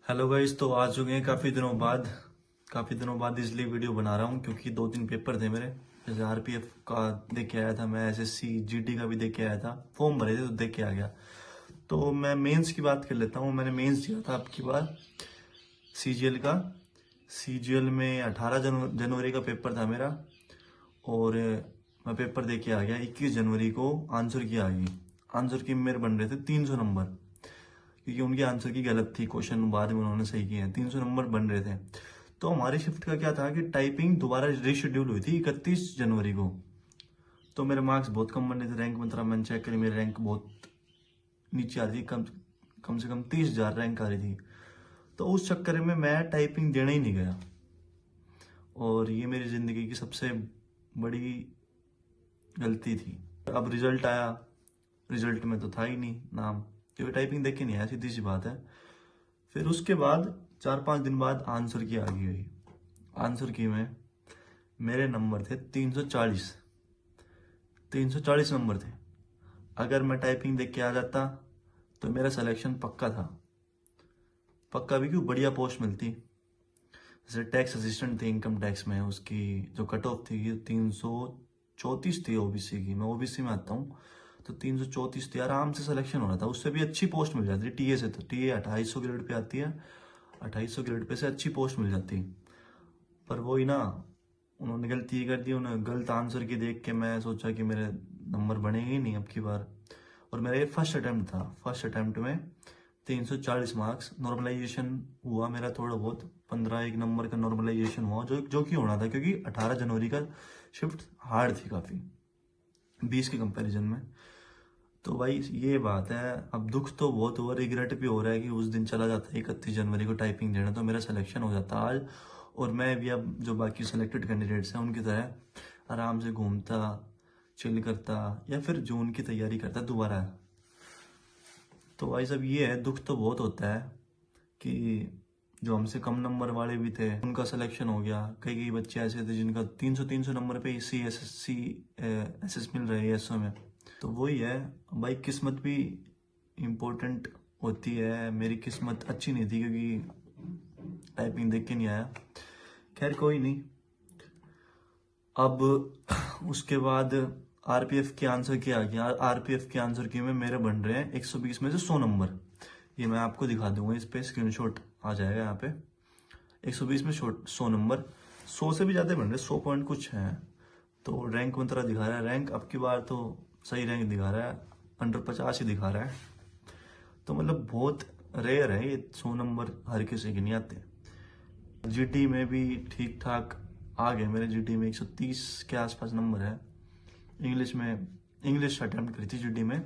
Hello guys. तो आ चुके हैं काफ़ी दिनों बाद इसलिए वीडियो बना रहा हूँ क्योंकि 2 दिन पेपर थे मेरे। जैसे आरपीएफ का देख के आया था मैं, एसएससी जीडी का भी देख के आया था, फॉर्म भरे थे तो देख के आ गया। तो मैं मेंस की बात कर लेता हूँ। मैंने मेंस दिया था अब की बार सीजीएल का। सीजीएल में 18 जनवरी का पेपर था मेरा, और मैं पेपर दे के आ गया। 21 जनवरी को आंसर की आ गई। आंसर की मेरे बन रहे थे 300 नंबर, क्योंकि उनके आंसर की गलत थी, क्वेश्चन बाद में उन्होंने सही किए हैं। 300 नंबर बन रहे थे। तो हमारी शिफ्ट का क्या था कि टाइपिंग दोबारा रिशेड्यूल हुई थी 31 जनवरी को। तो मेरे मार्क्स बहुत कम बने थे। रैंक मतलब मैंने चेक करी, मेरी रैंक बहुत नीचे आ रही थी। कम से कम 30,000 रैंक आ रही थी। तो उस चक्कर में मैं टाइपिंग देने ही नहीं गया, और ये मेरी ज़िंदगी की सबसे बड़ी गलती थी। अब रिजल्ट आया, रिजल्ट में तो था ही नहीं नाम, क्योंकि टाइपिंग देख के नहीं आया, सीधी सी बात है। फिर उसके बाद 4-5 दिन बाद आंसर की आ गई। आंसर की में मेरे नंबर थे 340। 340 नंबर थे। अगर मैं टाइपिंग देख के आ जाता तो मेरा सिलेक्शन पक्का था। पक्का भी क्यों, बढ़िया पोस्ट मिलती। जैसे टैक्स असिस्टेंट थे इनकम टैक्स में, उसकी जो कट ऑफ थी 334 थी ओबीसी की। मैं ओबीसी में आता हूँ, तो 334 थी, आराम से सिलेक्शन हो रहा था। उससे भी अच्छी पोस्ट मिल जाती टीए से। तो टीए 2800 ग्रेड पे आती है, 2800 ग्रेड पे से अच्छी पोस्ट मिल जाती। पर वही ना, उन्होंने गलती कर दी। उन्होंने गलत आंसर की देख के मैं सोचा कि मेरे नंबर बनेंगे ही नहीं अब की बार। और मेरा ये फर्स्ट अटेम्प्ट था। फर्स्ट अटेम्प्ट में 340 मार्क्स। नॉर्मलाइजेशन हुआ मेरा थोड़ा बहुत, 15 एक नंबर का नॉर्मलाइजेशन हुआ, जो कि होना था, क्योंकि 18 जनवरी का शिफ्ट हार्ड थी काफ़ी 20 के कंपैरिजन में। तो भाई ये बात है। अब दुख तो बहुत हुआ, रिग्रेट भी हो रहा है कि उस दिन चला जाता 31 जनवरी को टाइपिंग देना, तो मेरा सिलेक्शन हो जाता आज। और मैं भी अब जो बाकी सेलेक्टेड कैंडिडेट्स हैं उनकी तरह आराम से घूमता, चिल करता, या फिर जून की तैयारी करता दोबारा। तो भाई सब ये है, दुख तो बहुत होता है कि जो हमसे कम नंबर वाले भी थे उनका सिलेक्शन हो गया। कई कई बच्चे ऐसे थे जिनका 300 नंबर पे C S S C S S मिल रहे हैं एसओ में। तो वही है भाई, किस्मत भी इम्पोर्टेंट होती है। मेरी किस्मत अच्छी नहीं थी क्योंकि टाइपिंग देख के नहीं आया। खैर कोई नहीं। अब उसके बाद आरपीएफ के आंसर की आ गया। आरपीएफ के आंसर की में मेरे बन रहे हैं 120 में से 100 नंबर। ये मैं आपको दिखा दूंगा, इस पे स्क्रीनशॉट आ जाएगा यहाँ पे। 120 में 100 नंबर, 100 से भी ज़्यादा बन रहे, 100 पॉइंट कुछ हैं। तो रैंक में तरह दिखा रहा है। रैंक अब की बार तो सही रैंक दिखा रहा है, अंडर 50 ही दिखा रहा है। तो मतलब बहुत रेयर है ये, 100 नंबर हर किसी के नहीं आते। जीटी में भी ठीक ठाक आ गए मेरे। जीटी में 130 के आसपास नंबर है। इंग्लिश में, इंग्लिश अटेम्प्ट करी थी जीडी में,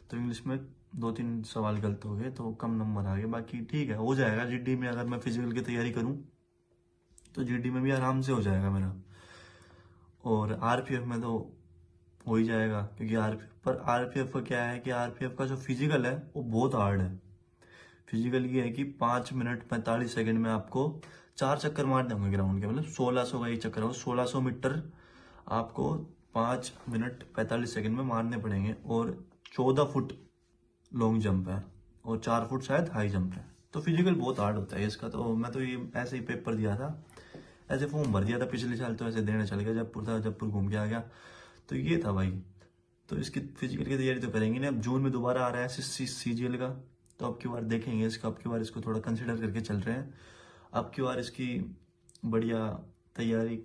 तो इंग्लिश में 2-3 सवाल गलत हो गए तो कम नंबर आ गए। बाकी ठीक है, हो जाएगा जीडी में। अगर मैं फिजिकल की तैयारी करूं तो जीडी में भी आराम से हो जाएगा मेरा। और आरपीएफ में तो हो ही जाएगा, क्योंकि आरपीएफ का क्या है कि आरपीएफ का जो फिजिकल है वो बहुत हार्ड है। फिजिकल ये है कि 5 मिनट 45 सेकंड में आपको 4 चक्कर मारने होंगे ग्राउंड के। मतलब 1600 का एक चक्कर हो, 1600 मीटर आपको 5 मिनट 45 सेकंड में मारने पड़ेंगे। और 14 फुट लॉन्ग जंप है, और 4 फुट शायद हाई जंप है। तो फिजिकल बहुत हार्ड होता है इसका। तो मैं तो ये ऐसे ही पेपर दिया था, ऐसे फॉर्म भर दिया था पिछले साल, तो ऐसे देने चल गया। जयपुर था, जयपुर घूम के आ गया। तो ये था भाई। तो इसकी फिजिकल की तैयारी तो करेंगे ना। अब जून में दोबारा आ रहा है सीजीएल का, तो अब की बार देखेंगे इसका। अब की बार इसको थोड़ा कंसिडर करके चल रहे हैं। अब की बार इसकी बढ़िया तैयारी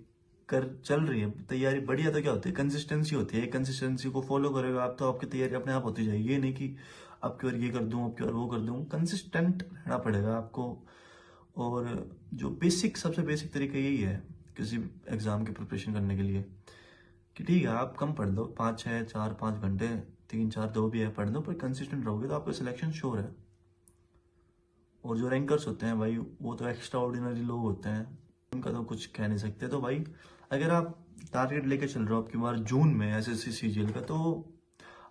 कर चल रही है। तैयारी बढ़िया तो क्या होती है, कंसिस्टेंसी होती है। कंसिस्टेंसी को फॉलो करोगे आप तो आपकी तैयारी अपने आप होती जाएगी। ये नहीं कि अब की बार ये कर दूं, अब की बार वो कर दूं। कंसिस्टेंट रहना पड़ेगा आपको। और जो बेसिक, सबसे बेसिक तरीका यही है किसी एग्जाम की प्रिपरेशन करने के लिए, कि ठीक है आप कम पढ़ दो, 5-6 4-5 घंटे, 3-4 दो भी है पढ़ दो, पर कंसिस्टेंट रहोगे तो आपका सिलेक्शन श्योर है। और जो रैंकर्स होते हैं भाई, वो तो एक्स्ट्रा ऑर्डिनरी लोग होते हैं, उनका तो कुछ कह नहीं सकते। तो भाई अगर आप टारगेट लेके चल रहे हो आपकी बार जून में एसएससी सीजीएल का, तो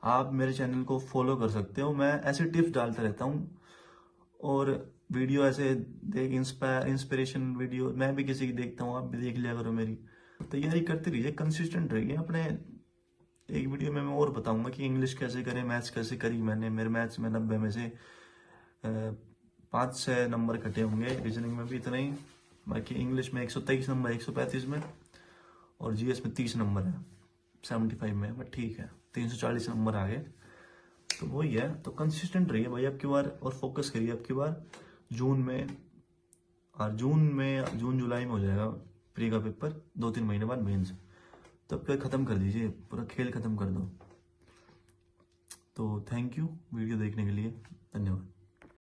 आप मेरे चैनल को फॉलो कर सकते हो। मैं ऐसे टिप्स डालता रहता हूँ, और वीडियो ऐसे देख इंस्पिरेशन वीडियो मैं भी किसी की देखता हूँ, आप भी देख लिया करो मेरी। तैयारी करते रहिए, कंसिस्टेंट रहिए अपने। एक वीडियो में मैं और बताऊंगा कि इंग्लिश कैसे करें, मैथ्स कैसे करी मैंने। मेरे मैथ्स में 90 में से 5-6 नंबर कटे होंगे, रीजनिंग में भी इतना ही। बाकी इंग्लिश में 123 नंबर 135 में, और जीएस में 30 नंबर है 75 में, बट ठीक है 340 नंबर आ गए। तो वही है, तो कंसिस्टेंट रहिए भाई अब की बार, और फोकस करिए अब की बार। जून में, और जून जुलाई में हो जाएगा प्री का पेपर, 2-3 महीने बाद मेंस, तब तक ख़त्म कर दीजिए, पूरा खेल ख़त्म कर दो। तो थैंक यू वीडियो देखने के लिए, धन्यवाद।